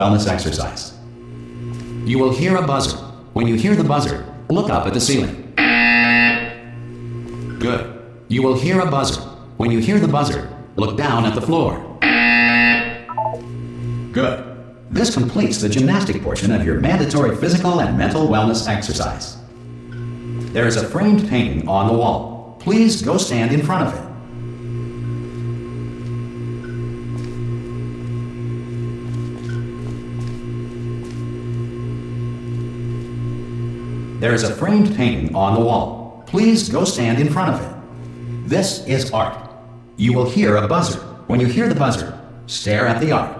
wellness exercise. You will hear a buzzer. When you hear the buzzer, look up at the ceiling. Good. You will hear a buzzer. When you hear the buzzer, look down at the floor. Good. This completes the gymnastic portion of your mandatory physical and mental wellness exercise. There is a framed painting on the wall. Please go stand in front of it. There is a framed painting on the wall. Please go stand in front of it. This is art. You will hear a buzzer. When you hear the buzzer, stare at the art.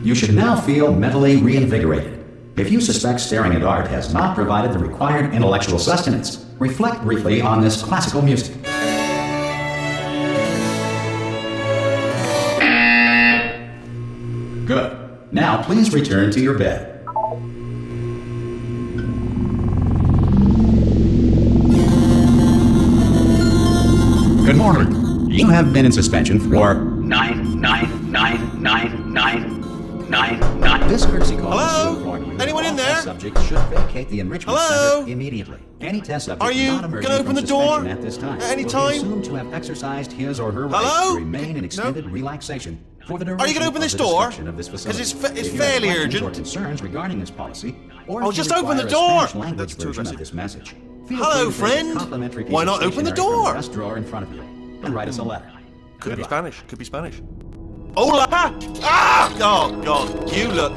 You should now feel mentally reinvigorated. If you suspect staring at art has not provided the required intellectual sustenance, reflect briefly on this classical music. Good. Now please return to your bed. Good morning. You have been in suspension for 9999999. This courtesy call. Hello? Anyone in there? Subjects should vacate the enrichment Hello? center immediately. Any test subject Are you not emerging gonna open from the door suspension at this time at any will time? be assumed to have exercised his or her Hello? right to remain in extended No? relaxation for the duration Are you gonna open of this the door? description of this facility. 'Cause it's If you fairly have questions urgent. or concerns regarding this policy, or Oh, if you just open the require a door. Spanish language That's too version of aggressive. this message, feel Hello, free to take a friend. complimentary piece Why of not open the stationery from door? the desk drawer in front of you and write us a letter. Could Good be luck. Spanish. Could be Spanish. Hola! Ah! Oh, God. You look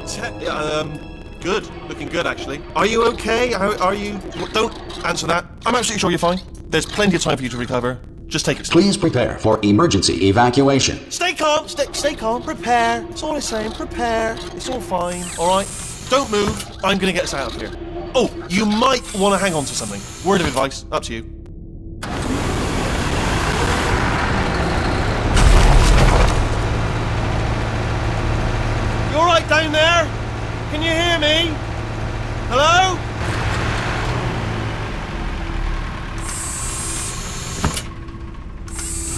good. Looking good, actually. Are you okay? Are you... Don't answer that. I'm absolutely sure you're fine. There's plenty of time for you to recover. Just take it slow. Please prepare for emergency evacuation. Stay calm. Stay calm. Prepare. That's all I'm saying. Prepare. It's all fine. All right? Don't move. I'm going to get us out of here. Oh, you might want to hang on to something. Word of advice. Up to you. You all right down there? Can you hear me? Hello?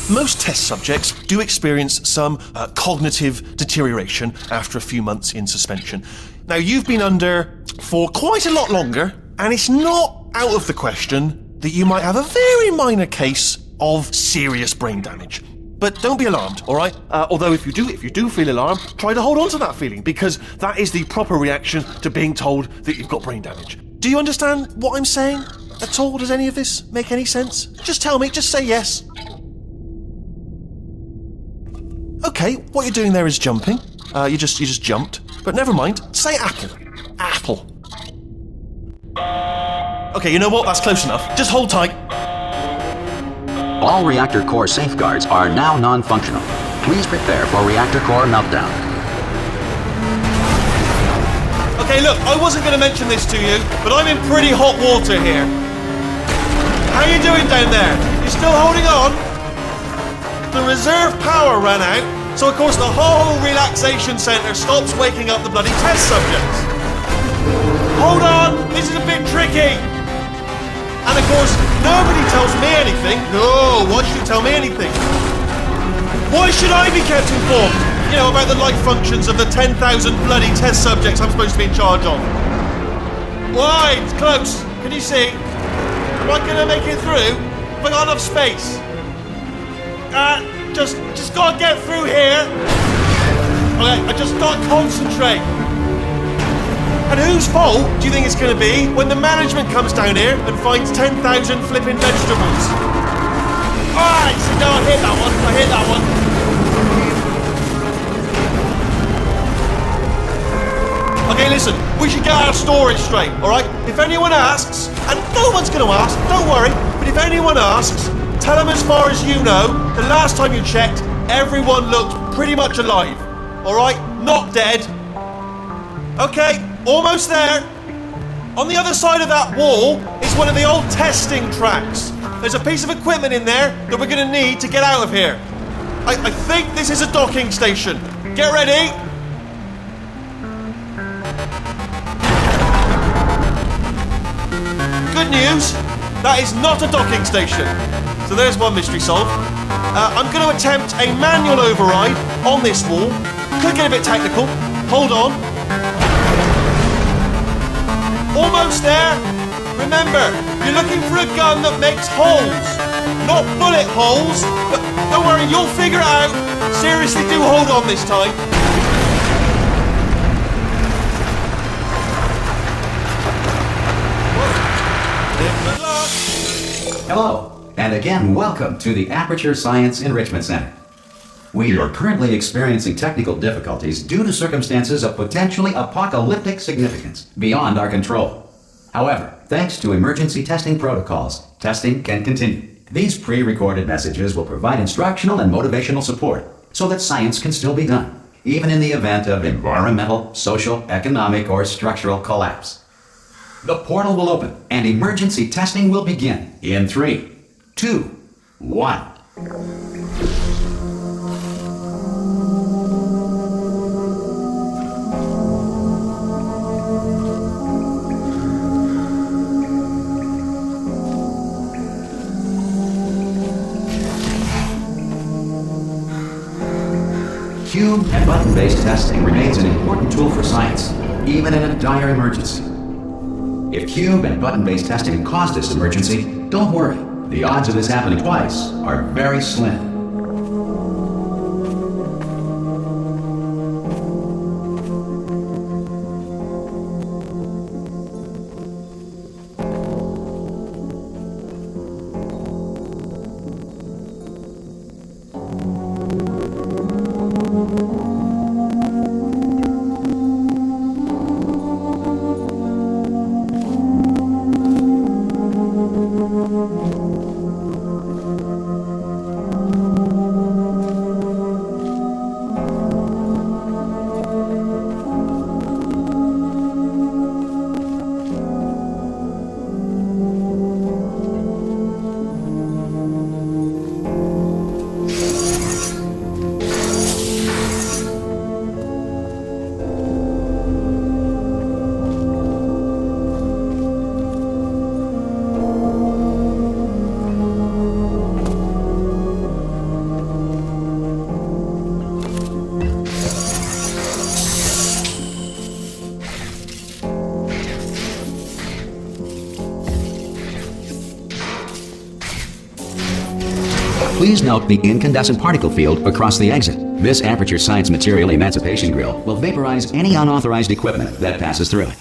Most test subjects do experience some cognitive deterioration after a few months in suspension. Now, you've been under for quite a lot longer, and it's not out of the question that you might have a very minor case of serious brain damage. But don't be alarmed, all right? Although if you do feel alarmed, try to hold on to that feeling, because that is the proper reaction to being told that you've got brain damage. Do you understand what I'm saying at all? Does any of this make any sense? Just tell me, just say yes. Okay, what you're doing there is jumping. You just jumped. But never mind. Say apple. Apple. Okay, you know what? That's close enough. Just hold tight. All reactor core safeguards are now non-functional. Please prepare for reactor core meltdown. Okay, look, I wasn't going to mention this to you, but I'm in pretty hot water here. How you doing down there? You still holding on? The reserve power ran out, so of course the whole relaxation centre stops waking up the bloody test subjects. Hold on, this is a bit tricky. And of course, nobody tells me anything. No, why should you tell me anything? Why should I be kept informed? You know, about the life functions of the 10,000 bloody test subjects I'm supposed to be in charge of. Why? It's close. Can you see? Am I gonna make it through? Have I got enough space? Just gotta get through here. Okay, I just gotta concentrate. And whose fault do you think it's going to be when the management comes down here and finds 10,000 flipping vegetables? Alright, so no, I hit that one. Okay, listen, we should get our story straight, alright? If anyone asks, and no one's going to ask, don't worry, but if anyone asks, tell them as far as you know, the last time you checked, everyone looked pretty much alive. Alright? Not dead. Okay. Almost there. On the other side of that wall is one of the old testing tracks. There's a piece of equipment in there that we're going to need to get out of here. I think this is a docking station. Get ready. Good news. That is not a docking station. So there's one mystery solved. I'm going to attempt a manual override on this wall. Could get a bit technical. Hold on. Almost there. Remember, you're looking for a gun that makes holes, not bullet holes. But don't worry, you'll figure it out. Seriously, do hold on this time. Good luck. Hello, and again welcome to the Aperture Science Enrichment Center. We are currently experiencing technical difficulties due to circumstances of potentially apocalyptic significance beyond our control. However, thanks to emergency testing protocols, testing can continue. These pre-recorded messages will provide instructional and motivational support so that science can still be done, even in the event of environmental, social, economic, or structural collapse. The portal will open and emergency testing will begin in 3, 2, 1. Cube and button-based testing remains an important tool for science, even in a dire emergency. If cube and button-based testing caused this emergency, don't worry. The odds of this happening twice are very slim. Please note the incandescent particle field across the exit. This Aperture Science Material Emancipation Grill will vaporize any unauthorized equipment that passes through it.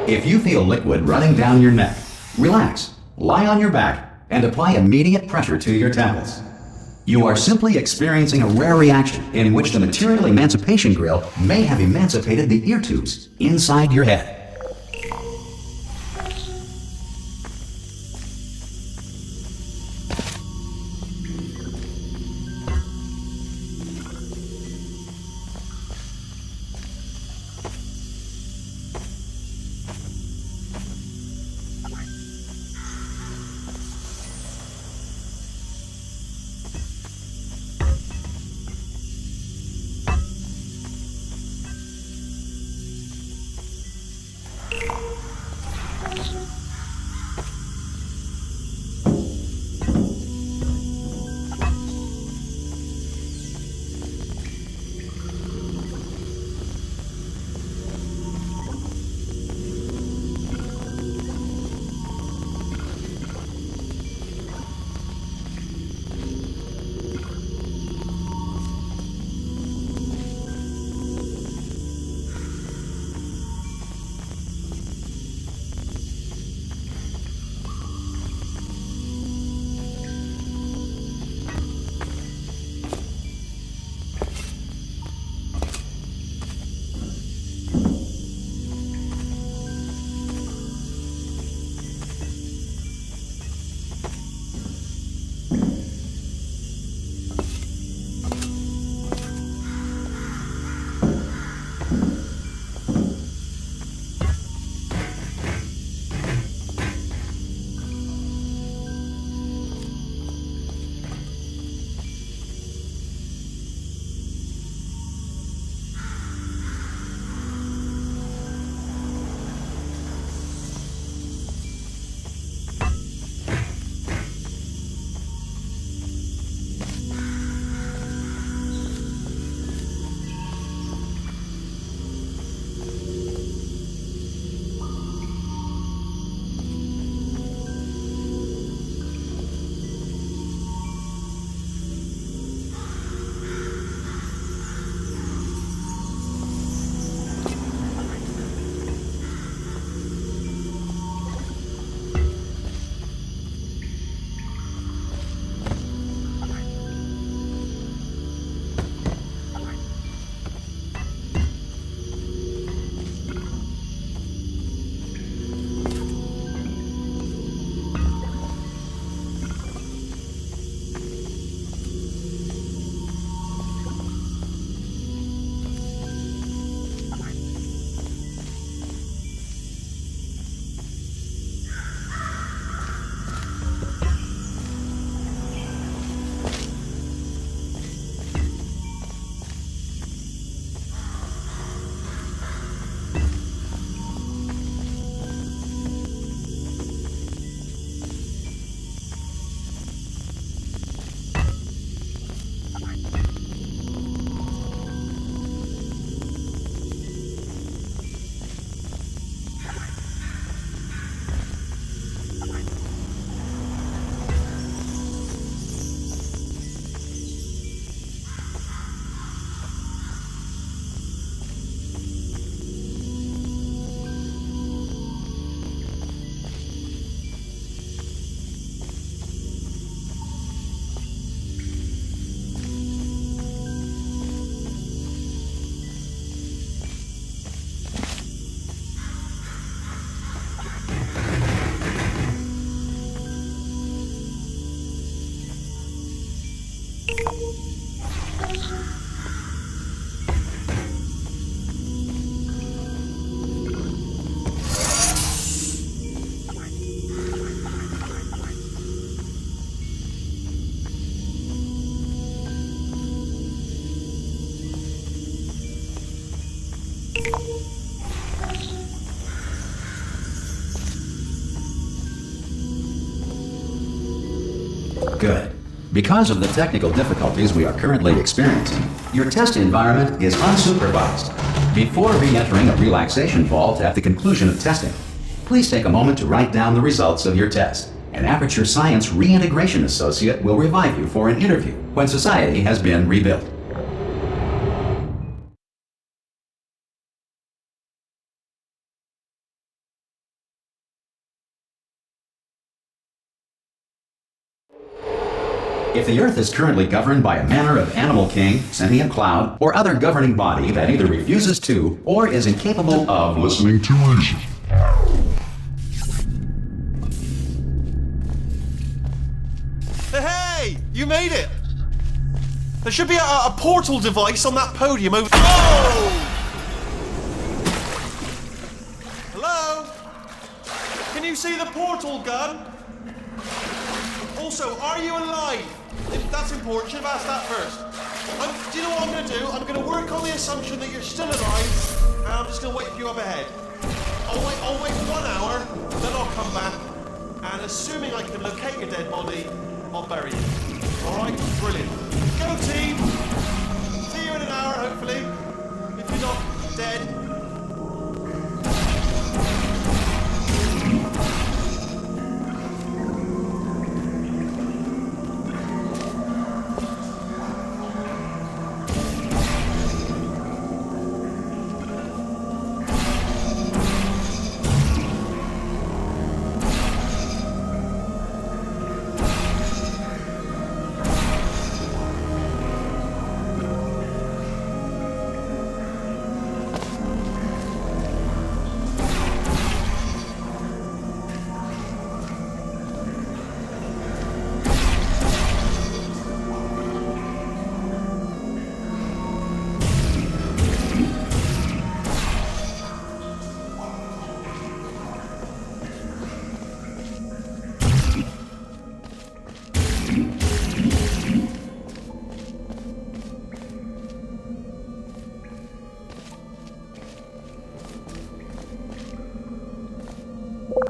If you feel liquid running down your neck, relax, lie on your back, and apply immediate pressure to your temples. You are simply experiencing a rare reaction in which the Material Emancipation Grill may have emancipated the ear tubes inside your head. Because of the technical difficulties we are currently experiencing, your test environment is unsupervised. Before re-entering a relaxation vault at the conclusion of testing, please take a moment to write down the results of your test. An Aperture Science Reintegration Associate will revive you for an interview when society has been rebuilt. If the Earth is currently governed by a manner of animal king, sentient cloud, or other governing body that either refuses to or is incapable of listening to reason, Hey! You made it! There should be a portal device on that podium over... Oh! Hello? Can you see the portal gun? Also, are you alive? If that's important, should have asked that first. Do you know what I'm going to do? I'm going to work on the assumption that you're still alive, and I'm just going to wait for you up ahead. I'll wait 1 hour, then I'll come back, and assuming I can locate your dead body, I'll bury you. Alright? Brilliant. Go team! See you in an hour, hopefully. If you're not dead.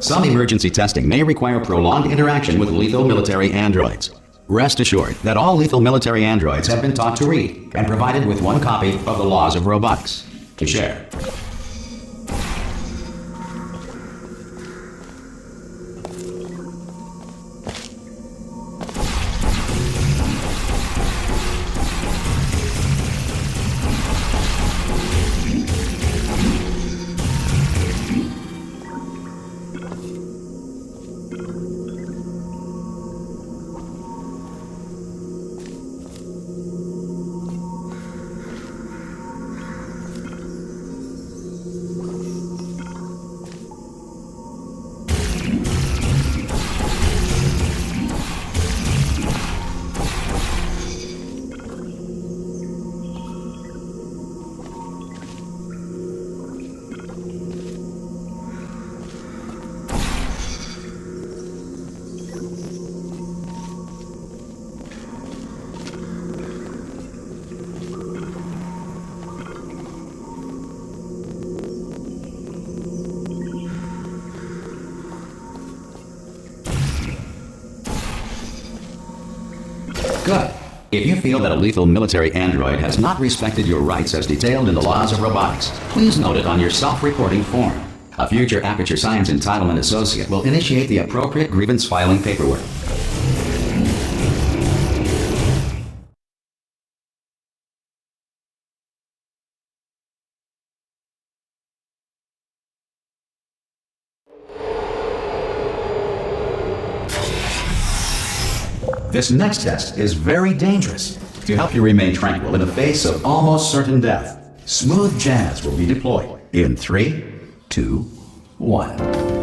Some emergency testing may require prolonged interaction with lethal military androids. Rest assured that all lethal military androids have been taught to read and provided with 1 copy of the Laws of Robotics to share. Good. If you feel that a lethal military android has not respected your rights as detailed in the Laws of Robotics, please note it on your self-reporting form. A future Aperture Science Entitlement Associate will initiate the appropriate grievance filing paperwork. This next test is very dangerous. To help you remain tranquil in the face of almost certain death, smooth jazz will be deployed in 3, 2, 1.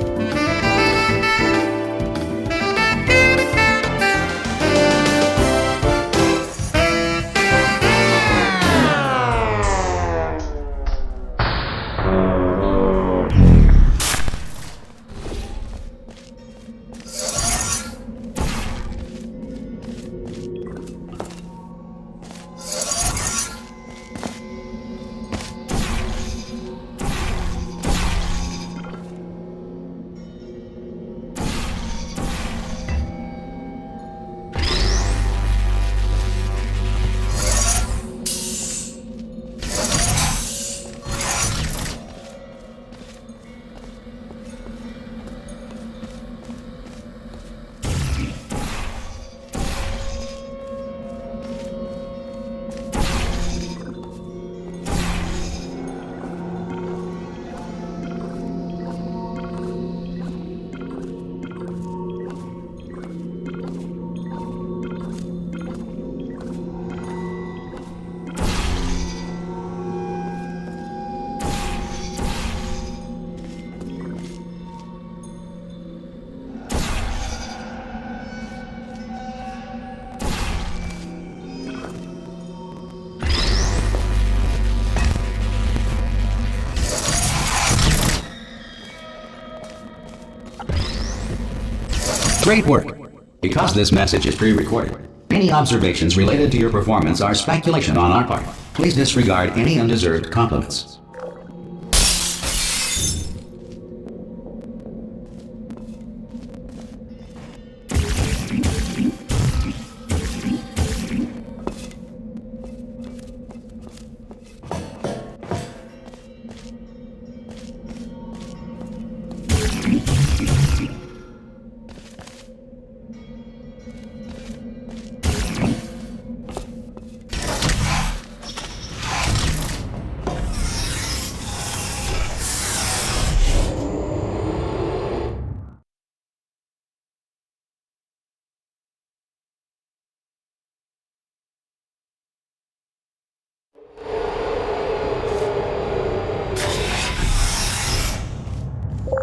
Great work! Because this message is pre-recorded, any observations related to your performance are speculation on our part. Please disregard any undeserved compliments.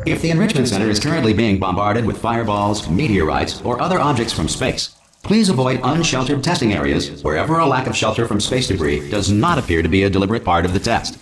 If the Enrichment Center is currently being bombarded with fireballs, meteorites, or other objects from space, please avoid unsheltered testing areas wherever a lack of shelter from space debris does not appear to be a deliberate part of the test.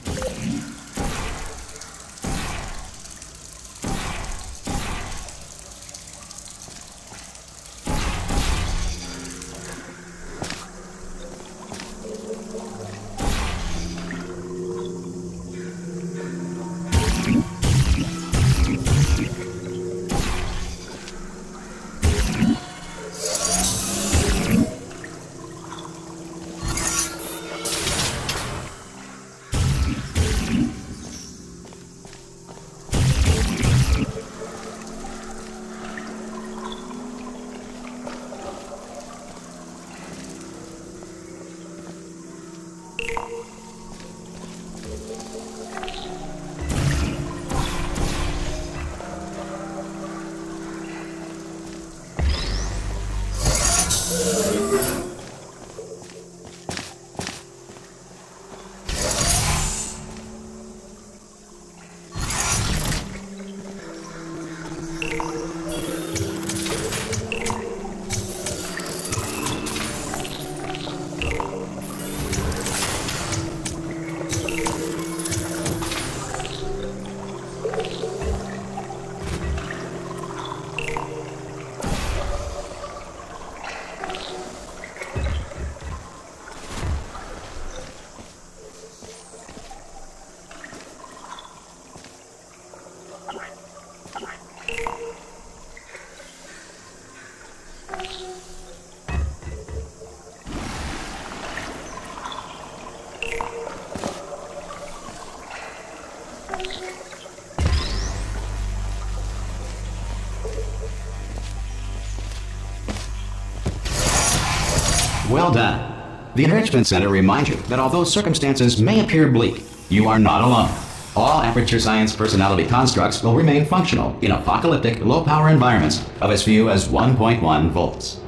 Well done. The Enrichment Center reminds you that although circumstances may appear bleak, you are not alone. All Aperture Science personality constructs will remain functional in apocalyptic, low-power environments of as few as 1.1 volts.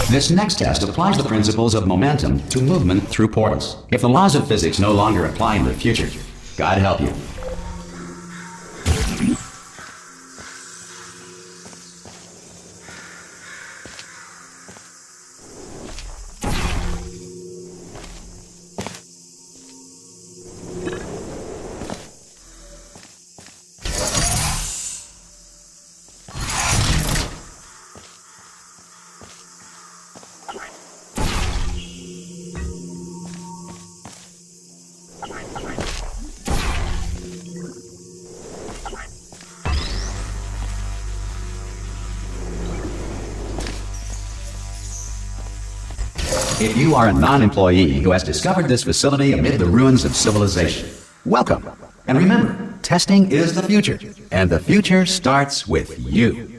This next test applies the principles of momentum to movement through portals. If the laws of physics no longer apply in the future, God help you. If you are a non-employee who has discovered this facility amid the ruins of civilization, welcome. And remember, testing is the future, and the future starts with you.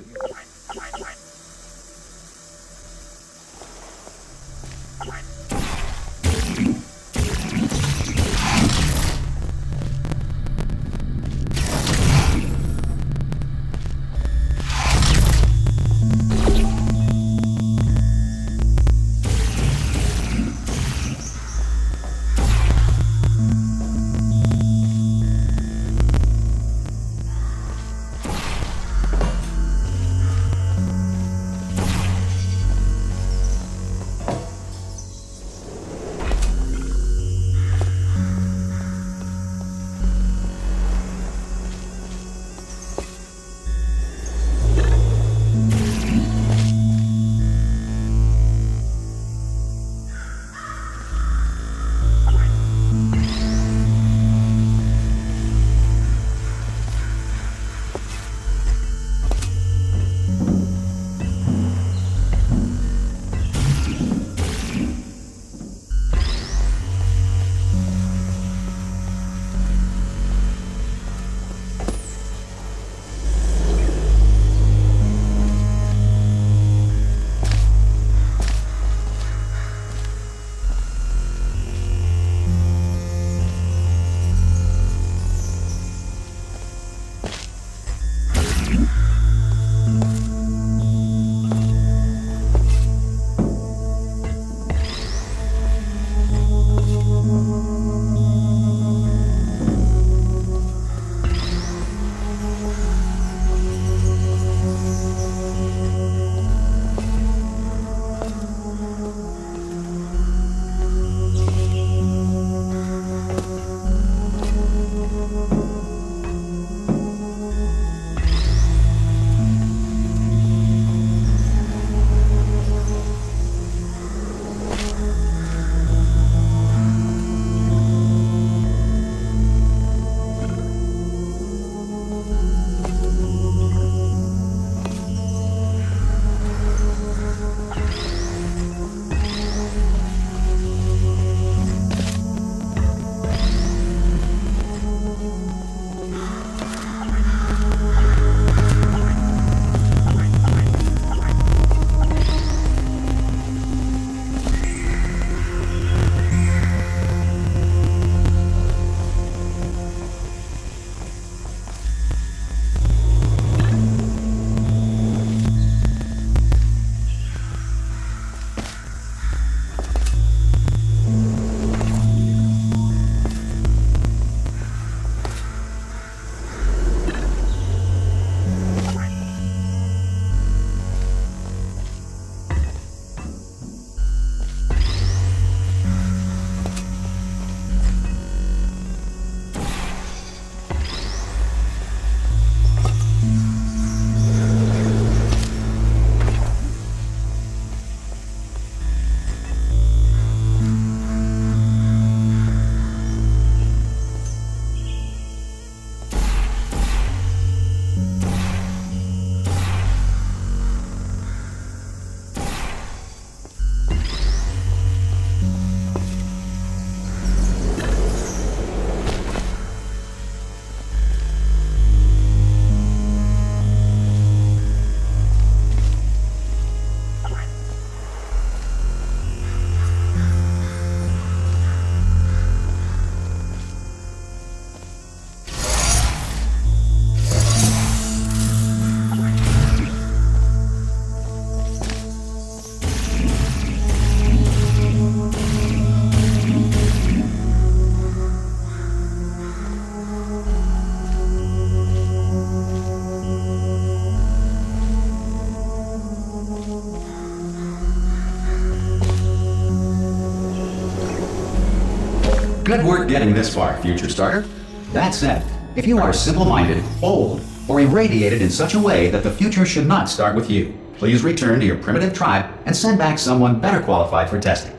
Good work getting this far, future starter. That said, if you are simple-minded, old, or irradiated in such a way that the future should not start with you, please return to your primitive tribe and send back someone better qualified for testing.